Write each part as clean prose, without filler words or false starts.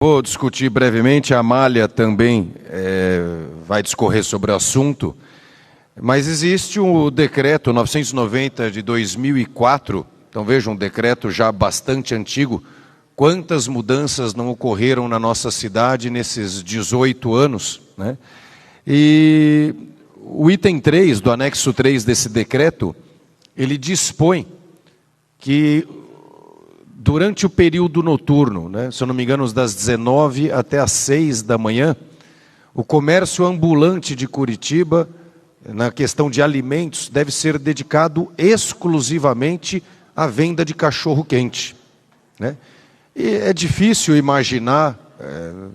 Vou discutir brevemente, a Amália também vai discorrer sobre o assunto, mas existe o decreto 990 de 2004, então veja, um decreto já bastante antigo. Quantas mudanças não ocorreram na nossa cidade nesses 18 anos, né? E o item 3, do anexo 3 desse decreto, ele dispõe que durante o período noturno, né, se eu não me engano, das 19 até as 6 da manhã, o comércio ambulante de Curitiba, na questão de alimentos, deve ser dedicado exclusivamente à venda de cachorro-quente, né? E é difícil imaginar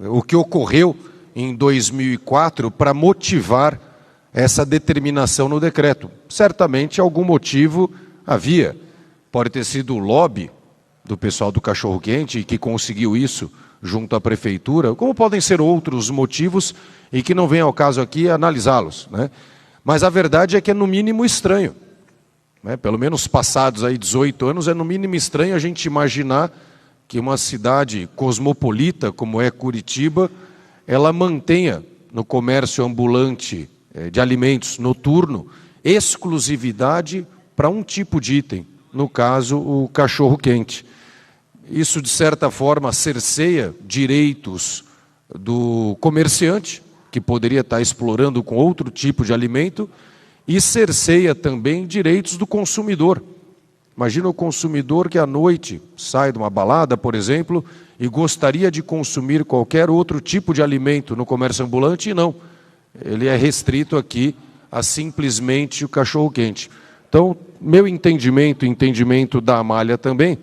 o que ocorreu em 2004 para motivar essa determinação no decreto. Certamente algum motivo havia, pode ter sido o lobby do pessoal do cachorro-quente e que conseguiu isso junto à prefeitura, como podem ser outros motivos e que não vem ao caso aqui analisá-los, né? Mas a verdade é que é no mínimo estranho, né? Pelo menos passados aí 18 anos, é no mínimo estranho a gente imaginar que uma cidade cosmopolita como é Curitiba, ela mantenha no comércio ambulante de alimentos noturno exclusividade para um tipo de item, no caso o cachorro-quente. Isso, de certa forma, cerceia direitos do comerciante, que poderia estar explorando com outro tipo de alimento, e cerceia também direitos do consumidor. Imagina o consumidor que à noite sai de uma balada, por exemplo, e gostaria de consumir qualquer outro tipo de alimento no comércio ambulante, e não. Ele é restrito aqui a simplesmente o cachorro-quente. Então, meu entendimento, entendimento da Amália também,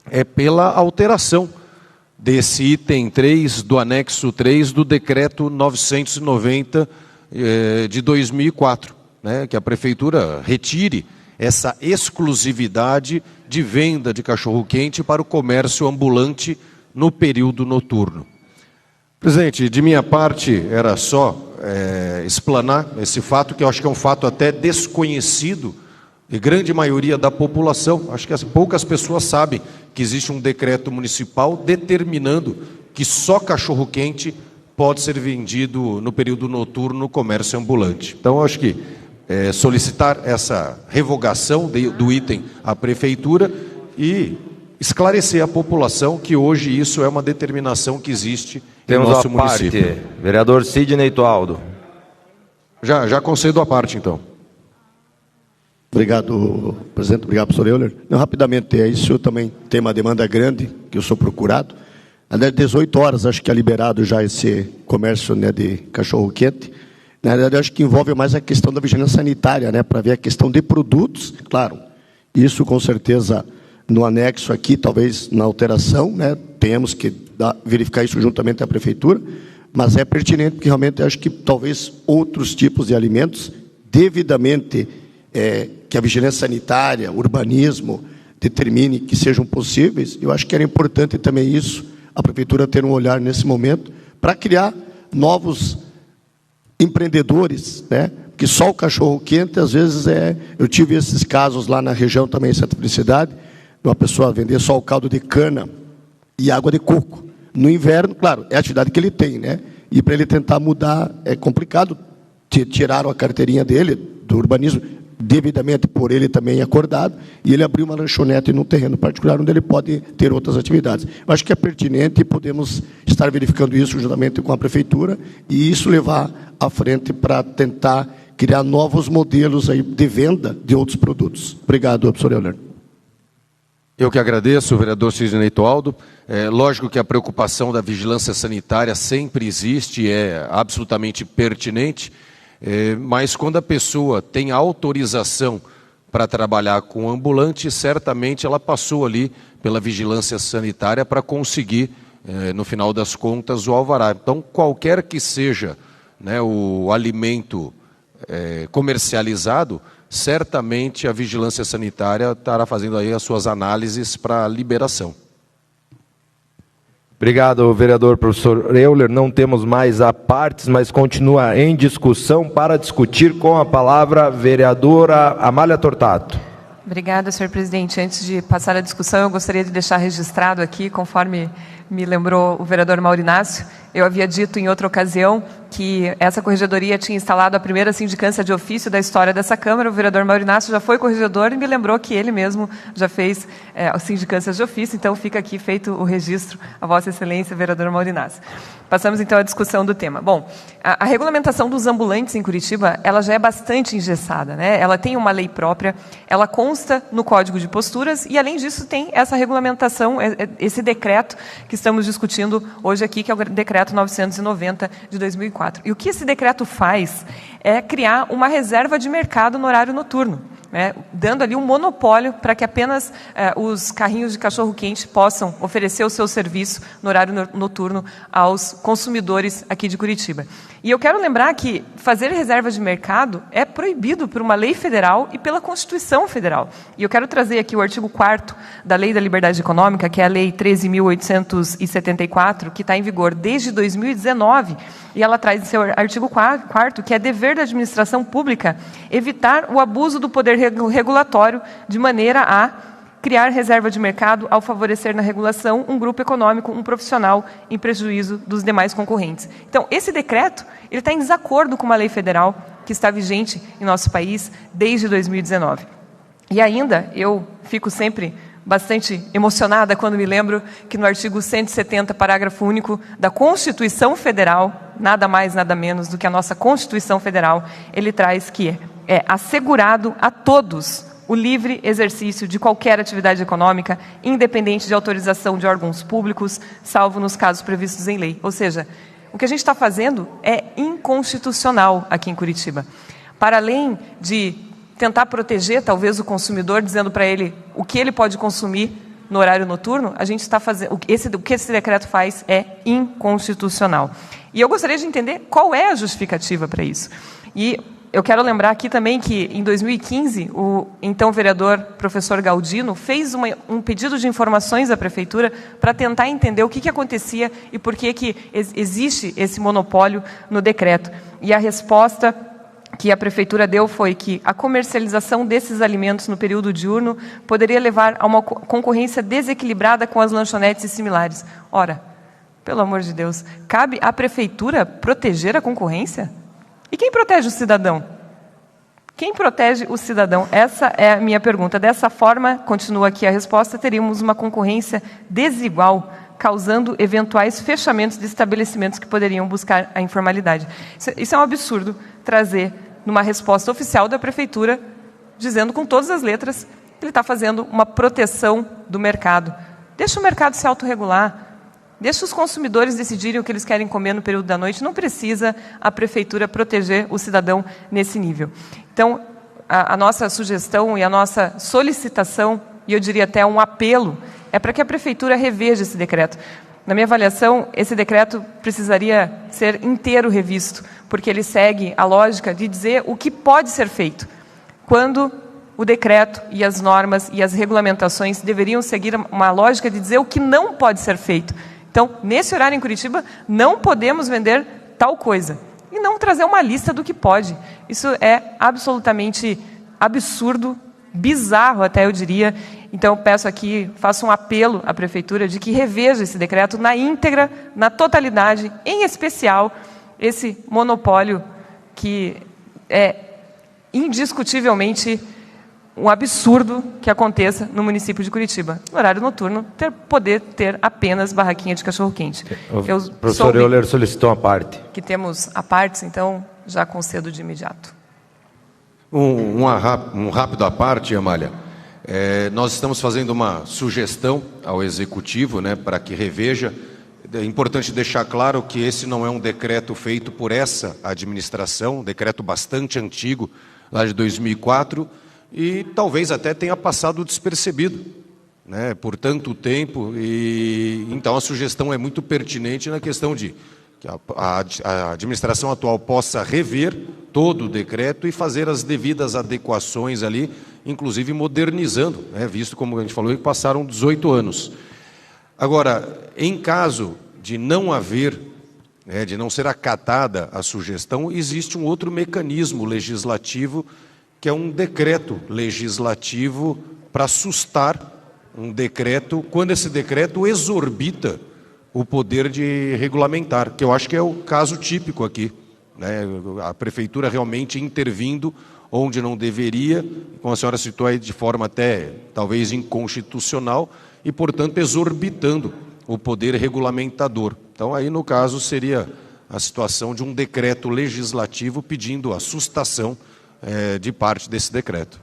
é pela alteração desse item 3 do anexo 3 do decreto 990 de 2004, né, que a prefeitura retire essa exclusividade de venda de cachorro-quente para o comércio ambulante no período noturno. Presidente, de minha parte era só explanar esse fato, que eu acho que é um fato até desconhecido de grande maioria da população. Acho que poucas pessoas sabem que existe um decreto municipal determinando que só cachorro-quente pode ser vendido no período noturno no comércio ambulante. Então, acho que solicitar essa revogação do item à prefeitura e esclarecer à população que hoje isso é uma determinação que existe em nosso município. Parte. Vereador Sidney Tualdo. Já concedo a parte, então. Obrigado, presidente. Obrigado, professor Euler. Não, rapidamente, isso também tem uma demanda grande, que eu sou procurado. Às 18 horas, acho que é liberado já esse comércio, né, de cachorro-quente. Na verdade, acho que envolve mais a questão da vigilância sanitária, né, para ver a questão de produtos. Claro, isso com certeza no anexo aqui, talvez na alteração, né, temos que verificar isso juntamente à prefeitura, mas é pertinente porque realmente acho que talvez outros tipos de alimentos devidamente que a vigilância sanitária, urbanismo, determine que sejam possíveis. Eu acho que era importante também isso, a prefeitura ter um olhar nesse momento, para criar novos empreendedores, né? Porque só o cachorro-quente, às vezes, eu tive esses casos lá na região também, em Santa Felicidade, de uma pessoa vender só o caldo de cana e água de coco. No inverno, claro, é a atividade que ele tem, né? E para ele tentar mudar, é complicado. Tiraram a carteirinha dele, do urbanismo, devidamente por ele também acordado, e ele abriu uma lanchonete num terreno particular onde ele pode ter outras atividades. Eu acho que é pertinente e podemos estar verificando isso juntamente com a prefeitura e isso levar à frente para tentar criar novos modelos aí de venda de outros produtos. Obrigado, professor Euler. Eu que agradeço, vereador Sidney Tualdo. Lógico que a preocupação da vigilância sanitária sempre existe, é absolutamente pertinente, mas quando a pessoa tem autorização para trabalhar com ambulante, certamente ela passou ali pela vigilância sanitária para conseguir, no final das contas, o alvará. Então, qualquer que seja, né, o alimento comercializado, certamente a vigilância sanitária estará fazendo aí as suas análises para liberação. Obrigado, vereador professor Euler. Não temos mais a partes, mas continua em discussão. Para discutir, com a palavra, a vereadora Amália Tortato. Obrigada, senhor presidente. Antes de passar a discussão, eu gostaria de deixar registrado aqui, conforme me lembrou o vereador Mauro Inácio. Eu havia dito em outra ocasião que essa corregedoria tinha instalado a primeira sindicância de ofício da história dessa Câmara. O vereador Mauro Inácio já foi corregedor e me lembrou que ele mesmo já fez sindicâncias de ofício. Então, fica aqui feito o registro a Vossa Excelência, vereador Mauro Inácio. Passamos, então, à discussão do tema. Bom, a regulamentação dos ambulantes em Curitiba, ela já é bastante engessada, né? Ela tem uma lei própria, ela consta no Código de Posturas e, além disso, tem essa regulamentação, esse decreto que estamos discutindo hoje aqui, que é o Decreto 990 de 2004. E o que esse decreto faz é criar uma reserva de mercado no horário noturno, né, dando ali um monopólio para que apenas os carrinhos de cachorro-quente possam oferecer o seu serviço no horário noturno aos consumidores aqui de Curitiba. E eu quero lembrar que fazer reserva de mercado é proibido por uma lei federal e pela Constituição Federal. E eu quero trazer aqui o artigo 4º da Lei da Liberdade Econômica, que é a Lei 13.874, que está em vigor desde 2019, e ela traz em seu artigo 4º que é dever da administração pública evitar o abuso do poder regulatório de maneira a criar reserva de mercado ao favorecer na regulação um grupo econômico, um profissional, em prejuízo dos demais concorrentes. Então, esse decreto ele está em desacordo com uma lei federal que está vigente em nosso país desde 2019. E ainda, eu fico sempre bastante emocionada quando me lembro que no artigo 170, parágrafo único da Constituição Federal, nada mais, nada menos do que a nossa Constituição Federal, ele traz que é assegurado a todos o livre exercício de qualquer atividade econômica, independente de autorização de órgãos públicos, salvo nos casos previstos em lei. Ou seja, o que a gente está fazendo é inconstitucional aqui em Curitiba. Para além de tentar proteger, talvez, o consumidor, dizendo para ele o que ele pode consumir no horário noturno, a gente está fazendo, o que esse decreto faz é inconstitucional. E eu gostaria de entender qual é a justificativa para isso. E eu quero lembrar aqui também que, em 2015, o então vereador professor Galdino fez um pedido de informações à Prefeitura para tentar entender o que acontecia e por que existe esse monopólio no decreto. E a resposta que a Prefeitura deu foi que a comercialização desses alimentos no período diurno poderia levar a uma concorrência desequilibrada com as lanchonetes e similares. Ora, pelo amor de Deus, cabe à Prefeitura proteger a concorrência? E quem protege o cidadão? Quem protege o cidadão? Essa é a minha pergunta. Dessa forma, continua aqui a resposta, teríamos uma concorrência desigual, causando eventuais fechamentos de estabelecimentos que poderiam buscar a informalidade. Isso é um absurdo, trazer numa resposta oficial da Prefeitura, dizendo com todas as letras que ele está fazendo uma proteção do mercado. Deixa o mercado se autorregular. Deixa os consumidores decidirem o que eles querem comer no período da noite. Não precisa a Prefeitura proteger o cidadão nesse nível. Então, a nossa sugestão e a nossa solicitação, e eu diria até um apelo, é para que a Prefeitura reveja esse decreto. Na minha avaliação, esse decreto precisaria ser inteiro revisto, porque ele segue a lógica de dizer o que pode ser feito, quando o decreto e as normas e as regulamentações deveriam seguir uma lógica de dizer o que não pode ser feito. Então, nesse horário em Curitiba, não podemos vender tal coisa. E não trazer uma lista do que pode. Isso é absolutamente absurdo, bizarro até, eu diria. Então, eu peço aqui, faço um apelo à Prefeitura de que reveja esse decreto na íntegra, na totalidade, em especial esse monopólio que é indiscutivelmente um absurdo que aconteça no município de Curitiba. No horário noturno, poder ter apenas barraquinha de cachorro-quente. O professor Euler solicitou a parte. Que temos a parte, então já concedo de imediato. Um rápido à parte, Amália. Nós estamos fazendo uma sugestão ao Executivo, né, para que reveja. É importante deixar claro que esse não é um decreto feito por essa administração, um decreto bastante antigo, lá de 2004, e talvez até tenha passado despercebido, né, por tanto tempo. E então a sugestão é muito pertinente na questão de que a administração atual possa rever todo o decreto e fazer as devidas adequações ali, inclusive modernizando, né, visto, como a gente falou, que passaram 18 anos. Agora, em caso de não haver, né, de não ser acatada a sugestão, existe um outro mecanismo legislativo, que é um decreto legislativo para sustar um decreto, quando esse decreto exorbita o poder de regulamentar, que eu acho que é o caso típico aqui, né? A prefeitura realmente intervindo onde não deveria, como a senhora citou aí, de forma até talvez inconstitucional, e, portanto, exorbitando o poder regulamentador. Então, aí, no caso, seria a situação de um decreto legislativo pedindo a sustação de parte desse decreto.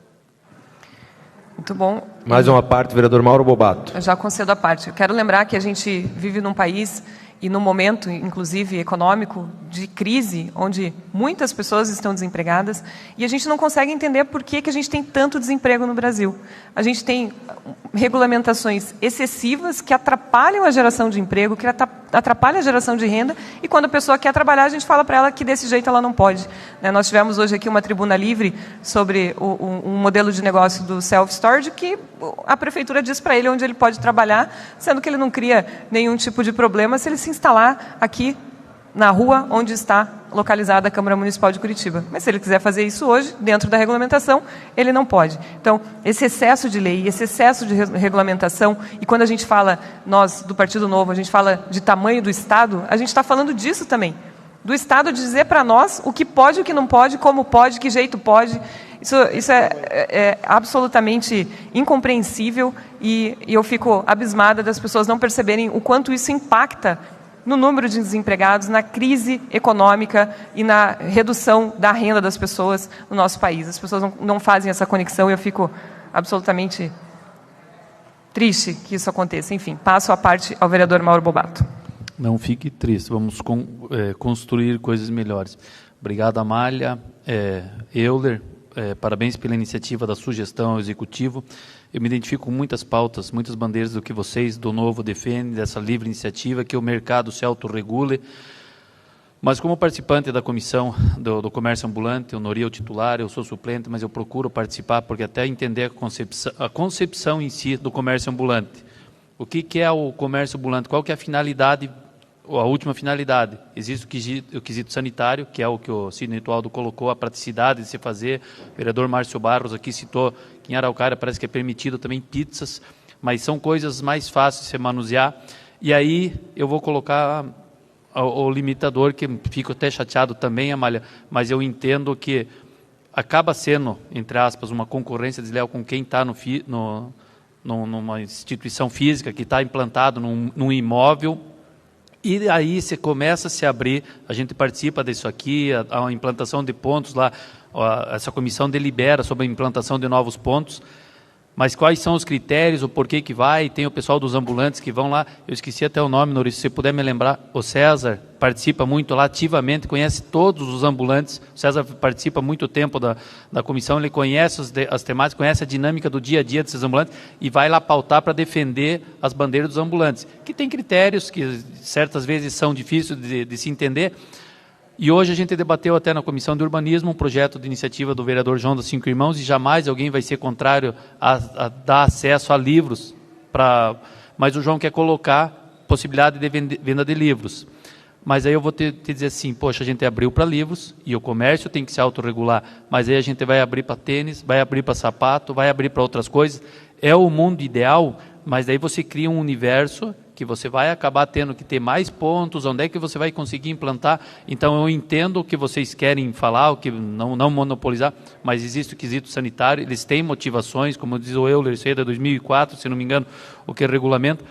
Muito bom. Mais uma parte, vereador Mauro Bobato. Eu já concedo a parte. Eu quero lembrar que a gente vive num país e num momento, inclusive econômico, de crise, onde muitas pessoas estão desempregadas, e a gente não consegue entender por que a gente tem tanto desemprego no Brasil. A gente tem regulamentações excessivas que atrapalham a geração de emprego, que atrapalham a geração de renda, e quando a pessoa quer trabalhar, a gente fala para ela que desse jeito ela não pode. Nós tivemos hoje aqui uma tribuna livre sobre um modelo de negócio do self-storage, que a prefeitura diz para ele onde ele pode trabalhar, sendo que ele não cria nenhum tipo de problema se ele se instalar aqui na rua onde está localizada a Câmara Municipal de Curitiba. Mas se ele quiser fazer isso hoje, dentro da regulamentação, ele não pode. Então, esse excesso de lei, esse excesso de regulamentação, e quando a gente fala, nós do Partido Novo, a gente fala de tamanho do Estado, a gente está falando disso também. Do Estado dizer para nós o que pode, o que não pode, como pode, que jeito pode. Isso é absolutamente incompreensível e eu fico abismada das pessoas não perceberem o quanto isso impacta no número de desempregados, na crise econômica e na redução da renda das pessoas no nosso país. As pessoas não fazem essa conexão e eu fico absolutamente triste que isso aconteça. Enfim, passo a parte ao vereador Mauro Bobato. Não fique triste, vamos construir coisas melhores. Obrigado, Amália. Euler, parabéns pela iniciativa da sugestão ao Executivo. Eu me identifico com muitas pautas, muitas bandeiras do que vocês do Novo defendem, dessa livre iniciativa, que o mercado se autorregule. Mas como participante da comissão do comércio ambulante, eu não iria o titular, eu sou suplente, mas eu procuro participar porque até entender a concepção em si do comércio ambulante. O que é o comércio ambulante? Qual que é a finalidade, ou a última finalidade? Existe o quesito sanitário, que é o que o Sidney Tualdo colocou, a praticidade de se fazer. O vereador Márcio Barros aqui citou que em Araucária parece que é permitido também pizzas, mas são coisas mais fáceis de se manusear. E aí eu vou colocar o limitador, que fico até chateado também, Amália, mas eu entendo que acaba sendo, entre aspas, uma concorrência desleal com quem está numa instituição física, que está implantado num imóvel. E aí você começa a se abrir, a gente participa disso aqui, a implantação de pontos lá, essa comissão delibera sobre a implantação de novos pontos, mas quais são os critérios, o porquê que vai, tem o pessoal dos ambulantes que vão lá, eu esqueci até o nome, Norris, se você puder me lembrar, o César participa muito lá ativamente, conhece todos os ambulantes, o César participa muito tempo da comissão, ele conhece as temáticas, conhece a dinâmica do dia a dia desses ambulantes e vai lá pautar para defender as bandeiras dos ambulantes, que tem critérios que certas vezes são difíceis de se entender. E hoje a gente debateu até na Comissão de Urbanismo um projeto de iniciativa do vereador João dos Cinco Irmãos, e jamais alguém vai ser contrário a dar acesso a livros, mas o João quer colocar possibilidade de venda de livros. Mas aí eu vou te dizer assim, poxa, a gente abriu para livros, e o comércio tem que se autorregular, mas aí a gente vai abrir para tênis, vai abrir para sapato, vai abrir para outras coisas. É o mundo ideal, mas daí você cria um universo que você vai acabar tendo que ter mais pontos, onde é que você vai conseguir implantar. Então eu entendo o que vocês querem falar, o que não monopolizar, mas existe o quesito sanitário, eles têm motivações, como diz o Euler, isso aí é de 2004, se não me engano, o que é regulamento,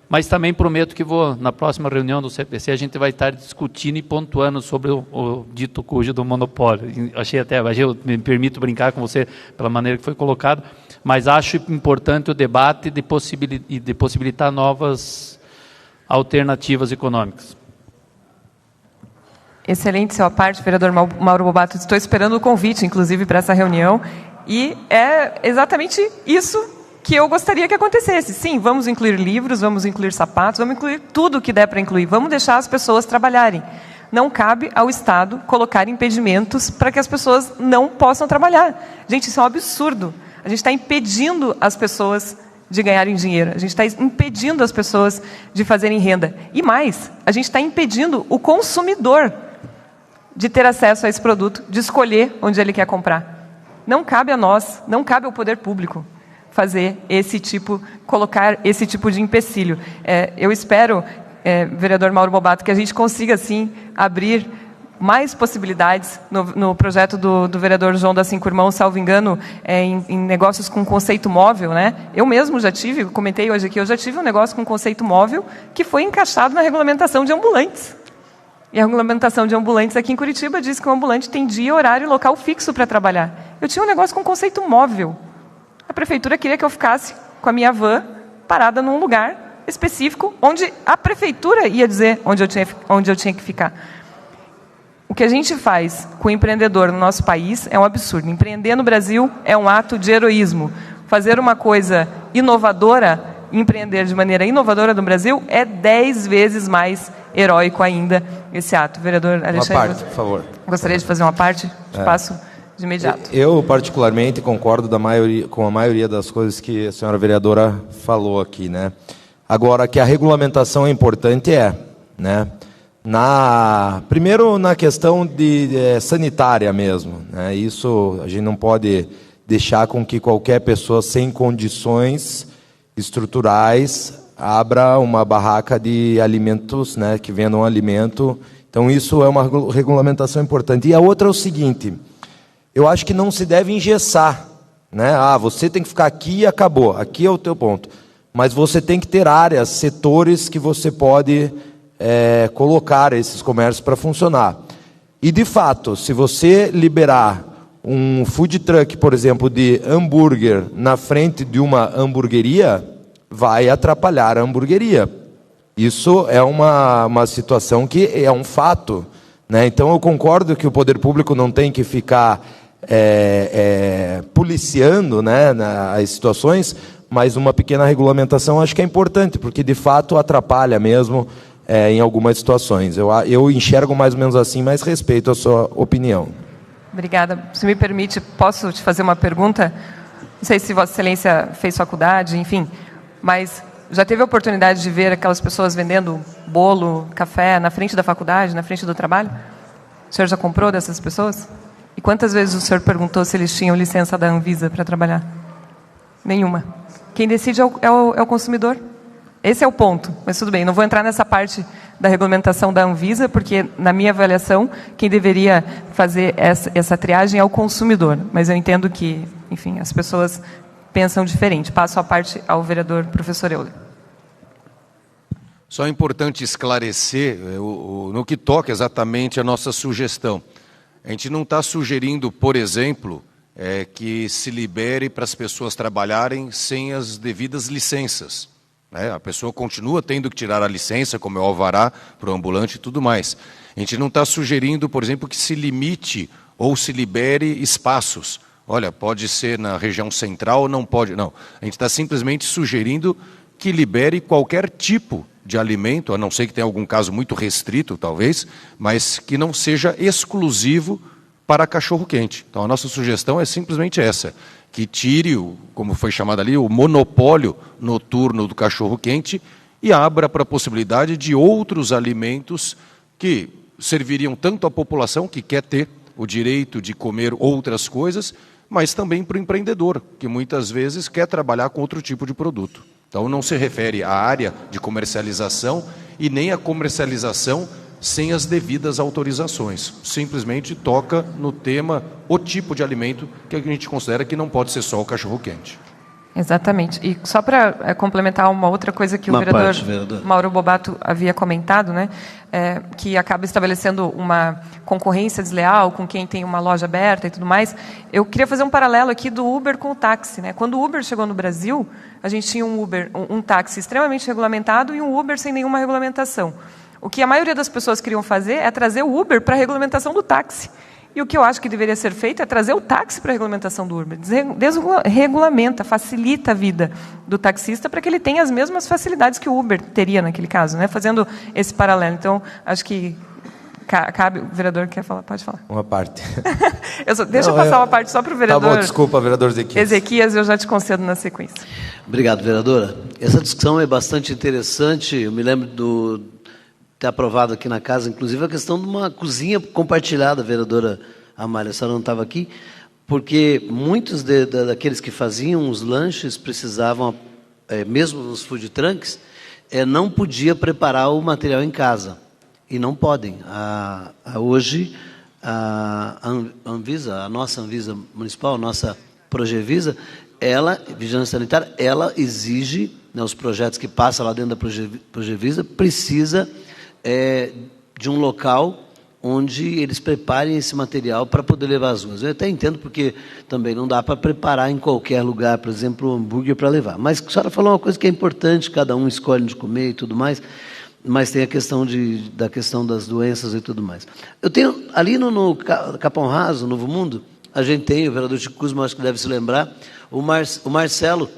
mas também prometo que na próxima reunião do CPC a gente vai estar discutindo e pontuando sobre o dito cujo do monopólio. Eu me permito brincar com você pela maneira que foi colocado, mas acho importante o debate de possibilitar novas alternativas econômicas. Excelente sua parte, vereador Mauro Bobato. Estou esperando o convite, inclusive, para essa reunião, e é exatamente isso que eu gostaria que acontecesse. Sim, vamos incluir livros, vamos incluir sapatos, vamos incluir tudo o que der para incluir. Vamos deixar as pessoas trabalharem. Não cabe ao Estado colocar impedimentos para que as pessoas não possam trabalhar. Gente, isso é um absurdo. A gente está impedindo as pessoas de ganharem dinheiro. A gente está impedindo as pessoas de fazerem renda. E mais, a gente está impedindo o consumidor de ter acesso a esse produto, de escolher onde ele quer comprar. Não cabe a nós, não cabe ao poder público colocar esse tipo de empecilho. Eu espero vereador Mauro Bobato, que a gente consiga, sim, abrir mais possibilidades no projeto do vereador João da Cinco Irmãos, salvo engano, em negócios com conceito móvel, né? Eu mesmo já tive, comentei hoje aqui, eu já tive um negócio com conceito móvel que foi encaixado na regulamentação de ambulantes. E a regulamentação de ambulantes aqui em Curitiba diz que o ambulante tem dia, horário e local fixo para trabalhar. Eu tinha um negócio com conceito móvel. A prefeitura queria que eu ficasse com a minha van parada num lugar específico, onde a prefeitura ia dizer onde eu tinha que ficar. O que a gente faz com o empreendedor no nosso país é um absurdo. Empreender no Brasil é um ato de heroísmo. Fazer uma coisa inovadora, empreender de maneira inovadora no Brasil, é 10 vezes mais heróico ainda esse ato. Vereador Alexandre, uma parte, por favor. Gostaria de fazer uma parte? Passo de imediato. Eu, particularmente, concordo com a maioria das coisas que a senhora vereadora falou aqui, né? Agora, que a regulamentação é importante, né? Primeiro, na questão sanitária mesmo, né? Isso a gente não pode deixar com que qualquer pessoa sem condições estruturais abra uma barraca de alimentos, né? Que vendam alimento. Então, isso é uma regulamentação importante. E a outra é o seguinte: eu acho que não se deve engessar, né? Você tem que ficar aqui e acabou. Aqui é o teu ponto. Mas você tem que ter áreas, setores que você pode colocar esses comércios para funcionar. E, de fato, se você liberar um food truck, por exemplo, de hambúrguer na frente de uma hamburgueria, vai atrapalhar a hamburgueria. Isso é uma situação que é um fato, né? Então, eu concordo que o poder público não tem que ficar policiando, né, as situações, mas uma pequena regulamentação acho que é importante, porque, de fato, atrapalha mesmo em algumas situações. Eu enxergo mais ou menos assim, mas respeito a sua opinião. Obrigada. Se me permite, posso te fazer uma pergunta? Não sei se Vossa Excelência fez faculdade, enfim, mas já teve a oportunidade de ver aquelas pessoas vendendo bolo, café na frente da faculdade, na frente do trabalho? O senhor já comprou dessas pessoas? E quantas vezes o senhor perguntou se eles tinham licença da Anvisa para trabalhar? Nenhuma. Quem decide é o consumidor. Esse é o ponto. Mas tudo bem, não vou entrar nessa parte da regulamentação da Anvisa, porque, na minha avaliação, quem deveria fazer essa triagem é o consumidor. Mas eu entendo que, enfim, as pessoas pensam diferente. Passo a parte ao vereador professor Euler. Só é importante esclarecer no que toca exatamente a nossa sugestão. A gente não está sugerindo, por exemplo, que se libere para as pessoas trabalharem sem as devidas licenças. A pessoa continua tendo que tirar a licença, como é o alvará, para o ambulante e tudo mais. A gente não está sugerindo, por exemplo, que se limite ou se libere espaços. Olha, pode ser na região central ou não pode. Não, a gente está simplesmente sugerindo que libere qualquer tipo de alimento, a não ser que tenha algum caso muito restrito, talvez, mas que não seja exclusivo para cachorro-quente. Então, a nossa sugestão é simplesmente essa, que tire, como foi chamado ali, o monopólio noturno do cachorro-quente e abra para a possibilidade de outros alimentos que serviriam tanto à população, que quer ter o direito de comer outras coisas, mas também para o empreendedor, que muitas vezes quer trabalhar com outro tipo de produto. Então, não se refere à área de comercialização e nem à comercialização sem as devidas autorizações. Simplesmente toca no tema, o tipo de alimento que a gente considera que não pode ser só o cachorro-quente. Exatamente. E só para complementar uma outra coisa que o vereador Mauro Bobato havia comentado, né, que acaba estabelecendo uma concorrência desleal com quem tem uma loja aberta e tudo mais, eu queria fazer um paralelo aqui do Uber com o táxi, né? Quando o Uber chegou no Brasil, a gente tinha um táxi extremamente regulamentado e um Uber sem nenhuma regulamentação. O que a maioria das pessoas queriam fazer é trazer o Uber para a regulamentação do táxi. E o que eu acho que deveria ser feito é trazer o táxi para a regulamentação do Uber. Desregulamenta, facilita a vida do taxista para que ele tenha as mesmas facilidades que o Uber teria naquele caso, né? Fazendo esse paralelo. Então, acho que cabe... O vereador quer falar? Pode falar. Uma parte. Deixa eu passar uma parte só para o vereador... Tá bom, desculpa, vereador Ezequias. Ezequias, eu já te concedo na sequência. Obrigado, vereadora. Essa discussão é bastante interessante. Eu me lembro ter aprovado aqui na casa, inclusive a questão de uma cozinha compartilhada, vereadora Amália, a senhora não estava aqui, porque muitos daqueles que faziam os lanches precisavam, mesmo nos food trucks, não podia preparar o material em casa. E não podem. Hoje, a Anvisa, a nossa Anvisa municipal, a nossa Progevisa, Vigilância Sanitária, ela exige, né, os projetos que passam lá dentro da Progevisa, precisa de um local onde eles preparem esse material para poder levar às ruas. Eu até entendo, porque também não dá para preparar em qualquer lugar, por exemplo, um hambúrguer para levar. Mas a senhora falou uma coisa que é importante, cada um escolhe onde comer e tudo mais, mas tem a questão da questão das doenças e tudo mais. Eu tenho, ali no Capão Raso, Novo Mundo, a gente tem, o vereador Chico Kuzma, acho que deve se lembrar, o Marcelo,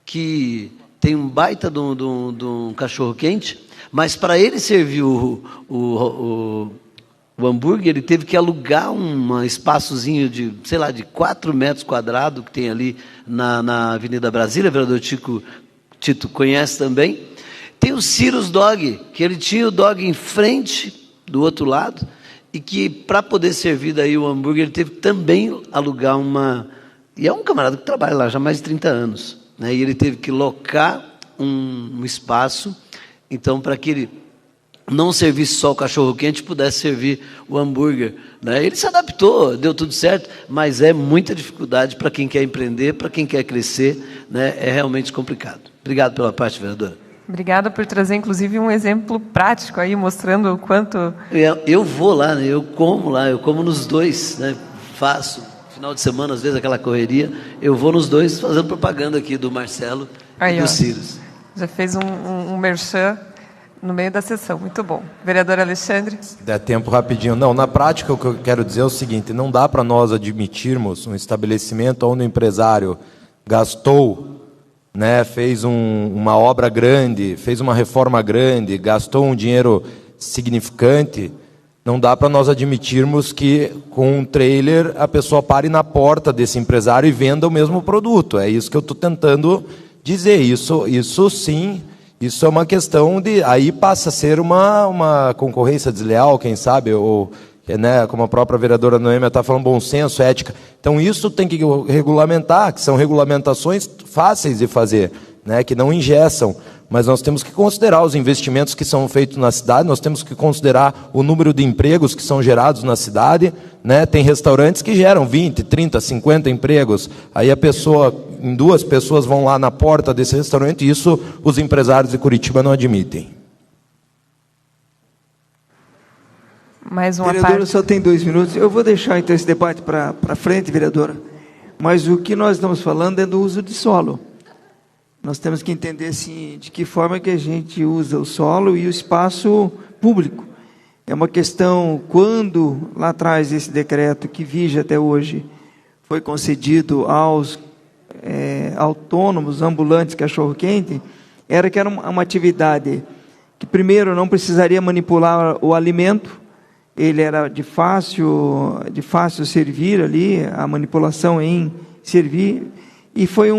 que tem um baita de um cachorro-quente, mas para ele servir o hambúrguer, ele teve que alugar um espaçozinho de, sei lá, de 4 metros quadrados, que tem ali na Avenida Brasília, o vereador Tito conhece também. Tem o Cirus Dog, que ele tinha o dog em frente, do outro lado, e que, para poder servir daí o hambúrguer, ele teve que também alugar uma... E é um camarada que trabalha lá já há mais de 30 anos, né? E ele teve que locar um espaço, então, para que ele não servisse só o cachorro-quente, pudesse servir o hambúrguer, né? Ele se adaptou, deu tudo certo, mas é muita dificuldade para quem quer empreender, para quem quer crescer, né? É realmente complicado. Obrigado pela parte, vereadora. Obrigada por trazer, inclusive, um exemplo prático aí, mostrando o quanto... Eu vou lá, né? Eu como nos dois, né? Faço, final de semana, às vezes, aquela correria, eu vou nos dois fazendo propaganda aqui do Marcelo aí, e do Cirus. Já fez um merchan no meio da sessão, muito bom. Vereador Alexandre. Se der tempo rapidinho. Não, na prática o que eu quero dizer é o seguinte, não dá para nós admitirmos um estabelecimento onde o empresário gastou, né, fez uma obra grande, fez uma reforma grande, gastou um dinheiro significante, não dá para nós admitirmos que com um trailer a pessoa pare na porta desse empresário e venda o mesmo produto. É isso que eu estou tentando dizer. Isso sim, isso é uma questão de... Aí passa a ser uma concorrência desleal, quem sabe, ou, né, como a própria vereadora Noêmia está falando, bom senso, ética. Então isso tem que regulamentar, que são regulamentações fáceis de fazer, né, que não engessam. Mas nós temos que considerar os investimentos que são feitos na cidade, nós temos que considerar o número de empregos que são gerados na cidade, né? Tem restaurantes que geram 20, 30, 50 empregos. Aí em 2 pessoas vão lá na porta desse restaurante, e isso os empresários de Curitiba não admitem. Mais uma vereadora, parte. só tem 2 minutos. Eu vou deixar então esse debate para frente, vereadora. Mas o que nós estamos falando é do uso de solo. Nós temos que entender assim, de que forma que a gente usa o solo e o espaço público. É uma questão, quando lá atrás esse decreto que vige até hoje foi concedido aos autônomos, ambulantes, cachorro-quente, era que era uma atividade que primeiro não precisaria manipular o alimento, ele era de fácil servir ali, a manipulação em servir, e foi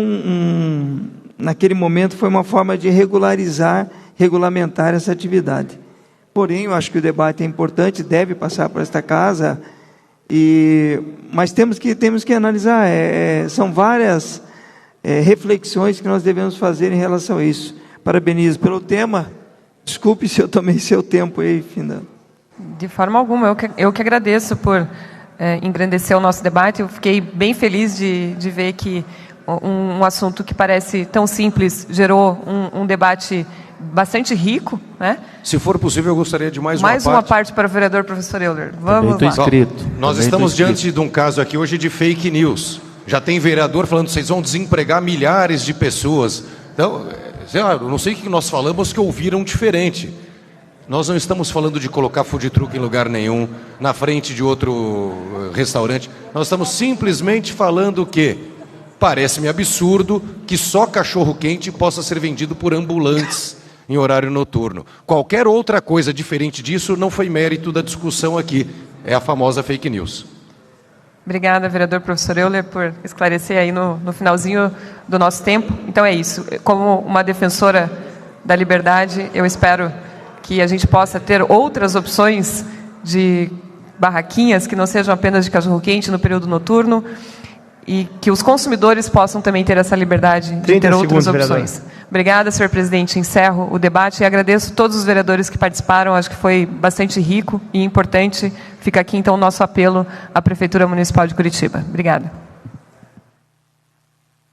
naquele momento foi uma forma de regulamentar essa atividade. Porém, eu acho que o debate é importante, deve passar para esta casa, mas temos que analisar, são várias reflexões que nós devemos fazer em relação a isso. Parabenizo pelo tema, desculpe se eu tomei seu tempo aí, Fina. De forma alguma, eu que agradeço por engrandecer o nosso debate. Eu fiquei bem feliz de ver que um assunto que parece tão simples gerou um debate bastante rico, né? Se for possível, eu gostaria de mais uma parte para o vereador professor Euler. Vamos lá. Inscrito. Nós estamos diante de um caso aqui hoje de fake news. Já tem vereador falando que vocês vão desempregar milhares de pessoas. Então, sei lá, eu não sei o que nós falamos que ouviram diferente. Nós não estamos falando de colocar food truck em lugar nenhum, na frente de outro restaurante. Nós estamos simplesmente falando que parece-me absurdo que só cachorro-quente possa ser vendido por ambulantes em horário noturno. Qualquer outra coisa diferente disso não foi mérito da discussão aqui. É a famosa fake news. Obrigada, vereador professor Euler, por esclarecer aí no finalzinho do nosso tempo. Então é isso. Como uma defensora da liberdade, eu espero que a gente possa ter outras opções de barraquinhas que não sejam apenas de cachorro-quente no período noturno. e que os consumidores possam também ter essa liberdade de 30 ter outras segundos, opções. vereadora. Obrigada, senhor presidente. Encerro o debate e agradeço a todos os vereadores que participaram. Acho que foi bastante rico e importante. Fica aqui, então, o nosso apelo à Prefeitura Municipal de Curitiba. Obrigada.